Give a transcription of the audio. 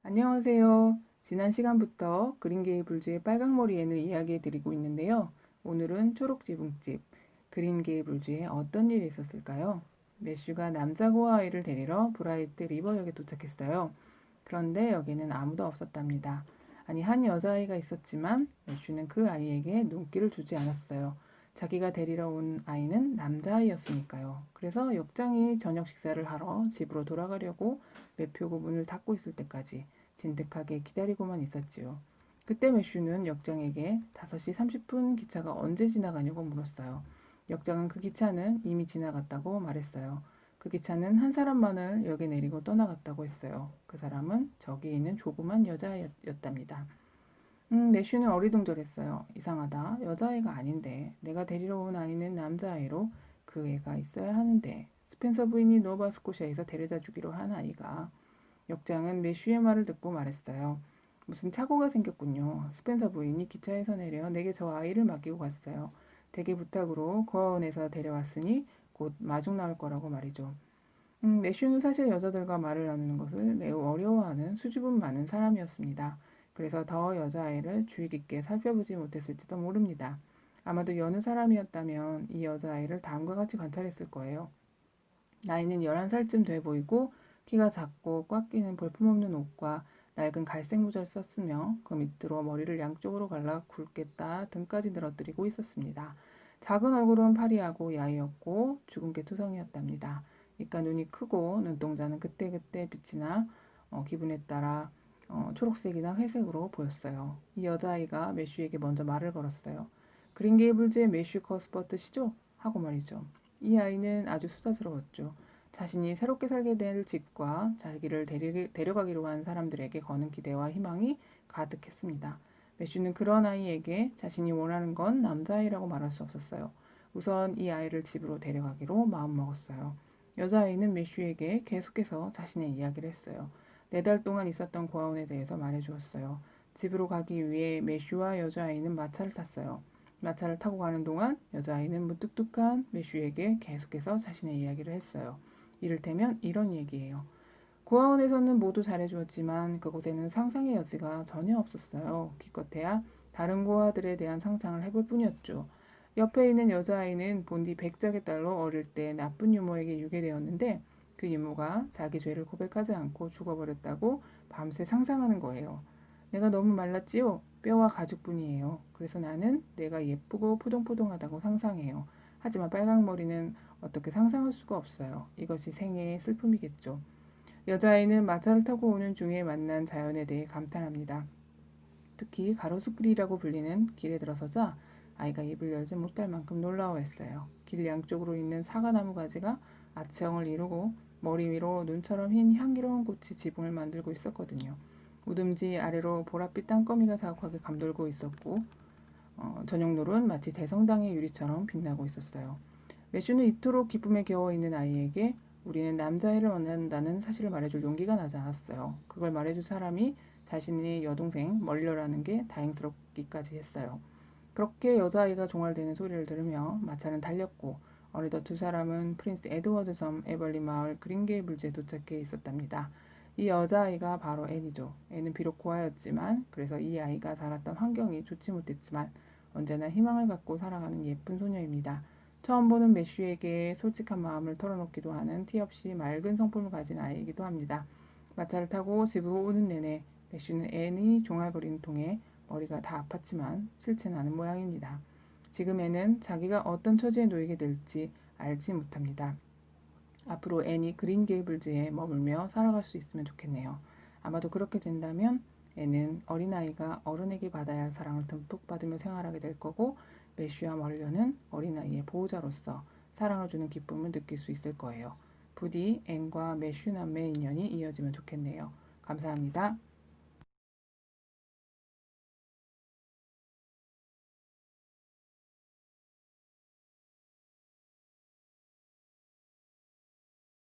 안녕하세요. 지난 시간부터 그린게이블즈의 빨강머리 앤을 이야기해 드리고 있는데요. 오늘은 초록지붕집, 그린게이블즈에 어떤 일이 있었을까요? 매슈가 남자고와 아이를 데리러 브라이트 리버역에 도착했어요. 그런데 여기는 아무도 없었답니다. 아니, 한 여자아이가 있었지만 매슈는 그 아이에게 눈길을 주지 않았어요. 자기가 데리러 온 아이는 남자아이였으니까요. 그래서 역장이 저녁 식사를 하러 집으로 돌아가려고 매표구 문을 닫고 있을 때까지 진득하게 기다리고만 있었지요. 그때 매슈는 역장에게 5시 30분 기차가 언제 지나가냐고 물었어요. 역장은 그 기차는 이미 지나갔다고 말했어요. 그 기차는 한 사람만을 역에 내리고 떠나갔다고 했어요. 그 사람은 저기 있는 조그만 여자였답니다. 매슈는 어리둥절했어요. 이상하다. 여자아이가 아닌데. 내가 데리러 온 아이는 남자아이로 그 애가 있어야 하는데. 스펜서 부인이 노바스코시아에서 데려다 주기로 한 아이가. 역장은 매슈의 말을 듣고 말했어요. 무슨 착오가 생겼군요. 스펜서 부인이 기차에서 내려 내게 저 아이를 맡기고 갔어요. 대개 부탁으로 거원에서 데려왔으니 곧 마중 나올 거라고 말이죠. 매슈는 사실 여자들과 말을 나누는 것을 매우 어려워하는 수줍음 많은 사람이었습니다. 그래서 더 여자아이를 주의 깊게 살펴보지 못했을지도 모릅니다. 아마도 여느 사람이었다면 이 여자아이를 다음과 같이 관찰했을 거예요. 나이는 11살쯤 돼 보이고 키가 작고 꽉 끼는 볼품없는 옷과 낡은 갈색 모자를 썼으며 그 밑으로 머리를 양쪽으로 갈라 굵게 따 등까지 늘어뜨리고 있었습니다. 작은 얼굴은 파리하고 야이었고 주근깨 투성이었답니다. 이까 눈이 크고 눈동자는 그때그때 빛이나 기분에 따라 초록색이나 회색으로 보였어요. 이 여자아이가 매슈에게 먼저 말을 걸었어요. 그린게이블즈의 매슈 커스버트시죠? 하고 말이죠. 이 아이는 아주 수다스러웠죠. 자신이 새롭게 살게 될 집과 자기를 데려가기로 한 사람들에게 거는 기대와 희망이 가득했습니다. 매슈는 그런 아이에게 자신이 원하는 건 남자아이라고 말할 수 없었어요. 우선 이 아이를 집으로 데려가기로 마음먹었어요. 여자아이는 매슈에게 계속해서 자신의 이야기를 했어요. 4달 동안 있었던 고아원에 대해서 말해주었어요. 집으로 가기 위해 매슈와 여자아이는 마차를 탔어요. 마차를 타고 가는 동안 여자아이는 무뚝뚝한 매슈에게 계속해서 자신의 이야기를 했어요. 이를테면 이런 얘기예요. 고아원에서는 모두 잘해주었지만 그곳에는 상상의 여지가 전혀 없었어요. 기껏해야 다른 고아들에 대한 상상을 해볼 뿐이었죠. 옆에 있는 여자아이는 본디 백작의 딸로 어릴 때 나쁜 유모에게 유괴되었는데 그 유모가 자기 죄를 고백하지 않고 죽어버렸다고 밤새 상상하는 거예요. 내가 너무 말랐지요? 뼈와 가죽뿐이에요. 그래서 나는 내가 예쁘고 포동포동하다고 상상해요. 하지만 빨강머리는 어떻게 상상할 수가 없어요. 이것이 생애의 슬픔이겠죠. 여자아이는 마차를 타고 오는 중에 만난 자연에 대해 감탄합니다. 특히 가로수길이라고 불리는 길에 들어서자 아이가 입을 열지 못할 만큼 놀라워했어요. 길 양쪽으로 있는 사과나무 가지가 아치형을 이루고 머리 위로 눈처럼 흰 향기로운 꽃이 지붕을 만들고 있었거든요. 우듬지 아래로 보랏빛 땅거미가 자욱하게 감돌고 있었고 저녁노을은 마치 대성당의 유리처럼 빛나고 있었어요. 매슈는 이토록 기쁨에 겨워 있는 아이에게 우리는 남자애를 원한다는 사실을 말해줄 용기가 나지 않았어요. 그걸 말해줄 사람이 자신의 여동생 멀리라는 게 다행스럽기까지 했어요. 그렇게 여자아이가 종알대는 소리를 들으며 마차는 달렸고 어느덧 두 사람은 프린스 에드워드 섬 에벌리 마을 그린게이블즈에 도착해 있었답니다. 이 여자아이가 바로 앤이죠. 앤은 비록 고아였지만 그래서 이 아이가 자랐던 환경이 좋지 못했지만 언제나 희망을 갖고 살아가는 예쁜 소녀입니다. 처음 보는 매슈에게 솔직한 마음을 털어놓기도 하는 티 없이 맑은 성품을 가진 아이이기도 합니다. 마차를 타고 집으로 오는 내내 매슈는 앤이 종알거리는 통에 머리가 다 아팠지만 싫지는 않은 모양입니다. 지금 앤은 자기가 어떤 처지에 놓이게 될지 알지 못합니다. 앞으로 앤이 그린 게이블즈에 머물며 살아갈 수 있으면 좋겠네요. 아마도 그렇게 된다면 앤은 어린아이가 어른에게 받아야 할 사랑을 듬뿍 받으며 생활하게 될 거고 매슈와 멀려는 어린아이의 보호자로서 사랑을 주는 기쁨을 느낄 수 있을 거예요. 부디 앤과 매슈 남매의 인연이 이어지면 좋겠네요. 감사합니다.